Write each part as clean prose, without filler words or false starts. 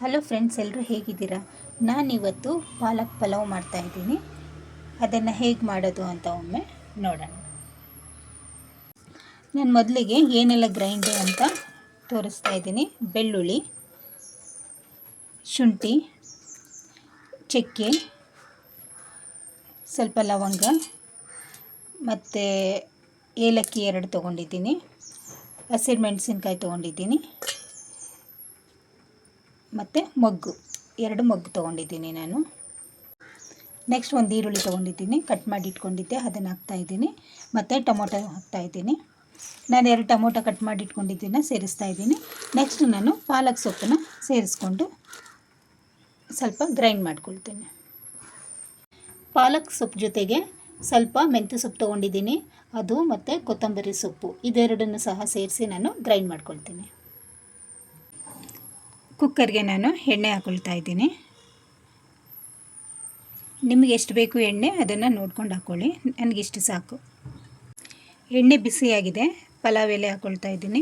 Hello friends, ಎಲ್ಲರೂ ಹೇಗಿದ್ದೀರಾ? ನಾನಿವತ್ತು ಪಾಲಕ್ ಪಲಾವ್ ಮಾಡ್ತಾಯಿದ್ದೀನಿ. ಅದನ್ನು ಹೇಗೆ ಮಾಡೋದು ಅಂತ ಒಮ್ಮೆ ನೋಡೋಣ. ನಾನು ಮೊದಲಿಗೆ ಏನೆಲ್ಲ ಗ್ರೈಂಡು ಅಂತ ತೋರಿಸ್ತಾ ಇದ್ದೀನಿ. ಬೆಳ್ಳುಳ್ಳಿ, ಶುಂಠಿ, ಚಕ್ಕೆ, ಸ್ವಲ್ಪ ಲವಂಗ ಮತ್ತು ಏಲಕ್ಕಿ 2 ತೊಗೊಂಡಿದ್ದೀನಿ. ಹಸಿರು ಮೆಣಸಿನ್ಕಾಯಿ ತೊಗೊಂಡಿದ್ದೀನಿ ಮತ್ತು ಮೊಗ್ಗು 2 ಮೊಗ್ಗು ತೊಗೊಂಡಿದ್ದೀನಿ ನಾನು. ನೆಕ್ಸ್ಟ್ ಒಂದು ಈರುಳ್ಳಿ ತೊಗೊಂಡಿದ್ದೀನಿ, ಕಟ್ ಮಾಡಿ ಇಟ್ಕೊಂಡಿದ್ದೆ, ಅದನ್ನು ಹಾಕ್ತಾಯಿದ್ದೀನಿ. ಮತ್ತು ಟೊಮೊಟೊ ಹಾಕ್ತಾಯಿದ್ದೀನಿ. ನಾನು 2 ಟೊಮೊಟೊ ಕಟ್ ಮಾಡಿ ಇಟ್ಕೊಂಡಿದ್ದೀನಿ, ಸೇರಿಸ್ತಾ ಇದ್ದೀನಿ. ನೆಕ್ಸ್ಟ್ ನಾನು ಪಾಲಕ್ ಸೊಪ್ಪನ್ನು ಸೇರಿಸ್ಕೊಂಡು ಸ್ವಲ್ಪ ಗ್ರೈಂಡ್ ಮಾಡ್ಕೊಳ್ತೀನಿ. ಪಾಲಕ್ ಸೊಪ್ಪು ಜೊತೆಗೆ ಸ್ವಲ್ಪ ಮೆಂತ್ಯ ಸೊಪ್ಪು ತೊಗೊಂಡಿದ್ದೀನಿ, ಅದು ಮತ್ತು ಕೊತ್ತಂಬರಿ ಸೊಪ್ಪು ಇದೆರಡನ್ನು ಸಹ ಸೇರಿಸಿ ನಾನು ಗ್ರೈಂಡ್ ಮಾಡ್ಕೊಳ್ತೀನಿ. ಕುಕ್ಕರ್ಗೆ ನಾನು ಎಣ್ಣೆ ಹಾಕ್ಕೊಳ್ತಾ ಇದ್ದೀನಿ. ನಿಮಗೆ ಎಷ್ಟು ಬೇಕು ಎಣ್ಣೆ ಅದನ್ನು ನೋಡ್ಕೊಂಡು ಹಾಕ್ಕೊಳ್ಳಿ, ನನಗಿಷ್ಟು ಸಾಕು. ಎಣ್ಣೆ ಬಿಸಿಯಾಗಿದೆ, ಪಲಾವ್ ಎಲೆ ಹಾಕ್ಕೊಳ್ತಾ ಇದ್ದೀನಿ.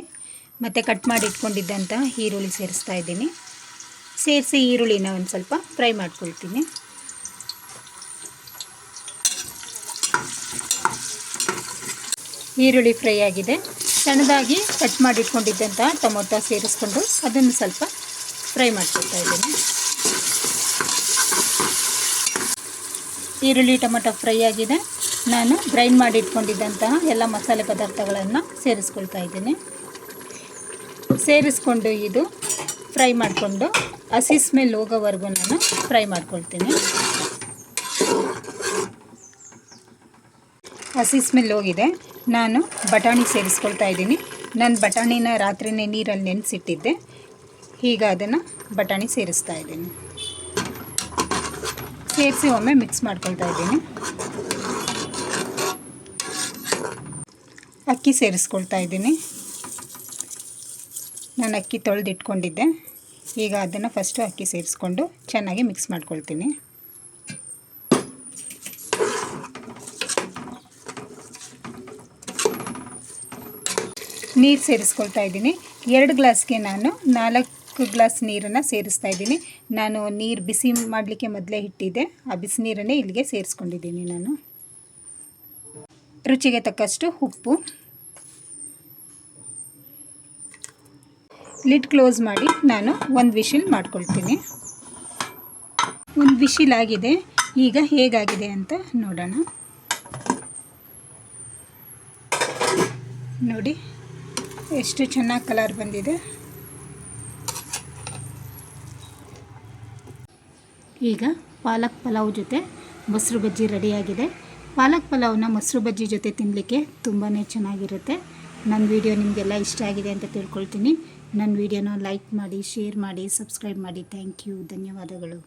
ಮತ್ತು ಕಟ್ ಮಾಡಿ ಇಟ್ಕೊಂಡಿದ್ದಂಥ ಈರುಳ್ಳಿ ಸೇರಿಸ್ತಾ ಇದ್ದೀನಿ. ಸೇರಿಸಿ ಈರುಳ್ಳಿನ ಒಂದು ಸ್ವಲ್ಪ ಫ್ರೈ ಮಾಡ್ಕೊಳ್ತೀನಿ. ಈರುಳ್ಳಿ ಫ್ರೈ ಆಗಿದೆ. ಸಣ್ಣದಾಗಿ ಕಟ್ ಮಾಡಿ ಇಟ್ಕೊಂಡಿದ್ದಂಥ ಟೊಮೊಟೊ ಸೇರಿಸ್ಕೊಂಡು ಅದನ್ನು ಸ್ವಲ್ಪ ಫ್ರೈ ಮಾಡ್ಕೊಳ್ತಾ ಇದ್ದೀನಿ. ಈರುಳ್ಳಿ ಟೊಮೊಟೊ ಫ್ರೈ ಆಗಿದೆ. ನಾನು ಗ್ರೈಂಡ್ ಮಾಡಿ ಇಟ್ಕೊಂಡಿದ್ದಂತಹ ಎಲ್ಲ ಮಸಾಲೆ ಪದಾರ್ಥಗಳನ್ನು ಸೇರಿಸ್ಕೊಳ್ತಾ ಇದ್ದೀನಿ. ಸೇರಿಸ್ಕೊಂಡು ಇದು ಫ್ರೈ ಮಾಡಿಕೊಂಡು ಹಸಿ ಸ್ಮೆಲ್ ಹೋಗೋವರೆಗೂ ನಾನು ಫ್ರೈ ಮಾಡ್ಕೊಳ್ತೀನಿ. ಹಸಿ ಸ್ಮೆಲ್ ಹೋಗಿದೆ. ನಾನು ಬಟಾಣಿ ಸೇರಿಸ್ಕೊಳ್ತಾ ಇದ್ದೀನಿ. ನಾನು ಬಟಾಣಿನ ರಾತ್ರಿನೇ ನೀರಲ್ಲಿ ನೆನೆಸಿಟ್ಟಿದ್ದೆ. ಈಗ ಅದನ್ನು ಬಟಾಣಿ ಸೇರಿಸ್ತಾ ಇದ್ದೀನಿ. ಸೇರಿಸಿ ಒಮ್ಮೆ ಮಿಕ್ಸ್ ಮಾಡ್ಕೊಳ್ತಾ ಇದ್ದೀನಿ. ಅಕ್ಕಿ ಸೇರಿಸ್ಕೊಳ್ತಾ ಇದ್ದೀನಿ. ನಾನು ಅಕ್ಕಿ ತೊಳೆದಿಟ್ಕೊಂಡಿದ್ದೆ. ಈಗ ಅದನ್ನು ಫಸ್ಟು ಅಕ್ಕಿ ಸೇರಿಸ್ಕೊಂಡು ಚೆನ್ನಾಗಿ ಮಿಕ್ಸ್ ಮಾಡ್ಕೊಳ್ತೀನಿ. ನೀರು ಸೇರಿಸ್ಕೊಳ್ತಾ ಇದ್ದೀನಿ. 2 ಗ್ಲಾಸ್ಗೆ ನಾನು 4 ಗ್ಲಾಸ್ ನೀರನ್ನು ಸೇರಿಸ್ತಾ ಇದ್ದೀನಿ. ನಾನು ನೀರು ಬಿಸಿ ಮಾಡಲಿಕ್ಕೆ ಮೊದಲೇ ಇಟ್ಟಿದ್ದೆ, ಆ ಬಿಸಿ ನೀರನ್ನೇ ಇಲ್ಲಿಗೆ ಸೇರಿಸ್ಕೊಂಡಿದ್ದೀನಿ ನಾನು. ರುಚಿಗೆ ತಕ್ಕಷ್ಟು ಉಪ್ಪು. ಲಿಡ್ ಕ್ಲೋಸ್ ಮಾಡಿ ನಾನು 1 ವಿಶಿಲ್ ಮಾಡ್ಕೊಳ್ತೀನಿ. 1 ವಿಶಿಲ್ ಆಗಿದೆ. ಈಗ ಹೇಗಾಗಿದೆ ಅಂತ ನೋಡೋಣ. ನೋಡಿ ಎಷ್ಟು ಚೆನ್ನಾಗಿ ಕಲರ್ ಬಂದಿದೆ. ಈಗ ಪಾಲಕ್ ಪಲಾವ್ ಜೊತೆ ಮೊಸರು ಬಜ್ಜಿ ರೆಡಿಯಾಗಿದೆ. ಪಾಲಕ್ ಪಲಾವ್ನ ಮೊಸರು ಬಜ್ಜಿ ಜೊತೆ ತಿನ್ನಲಿಕ್ಕೆ ತುಂಬಾ ಚೆನ್ನಾಗಿರುತ್ತೆ. ನನ್ನ ವಿಡಿಯೋ ನಿಮಗೆಲ್ಲ ಇಷ್ಟ ಆಗಿದೆ ಅಂತ ತಿಳ್ಕೊಳ್ತೀನಿ. ನನ್ನ ವಿಡಿಯೋನ ಲೈಕ್ ಮಾಡಿ, ಶೇರ್ ಮಾಡಿ, ಸಬ್ಸ್ಕ್ರೈಬ್ ಮಾಡಿ. ಥ್ಯಾಂಕ್ ಯು, ಧನ್ಯವಾದಗಳು.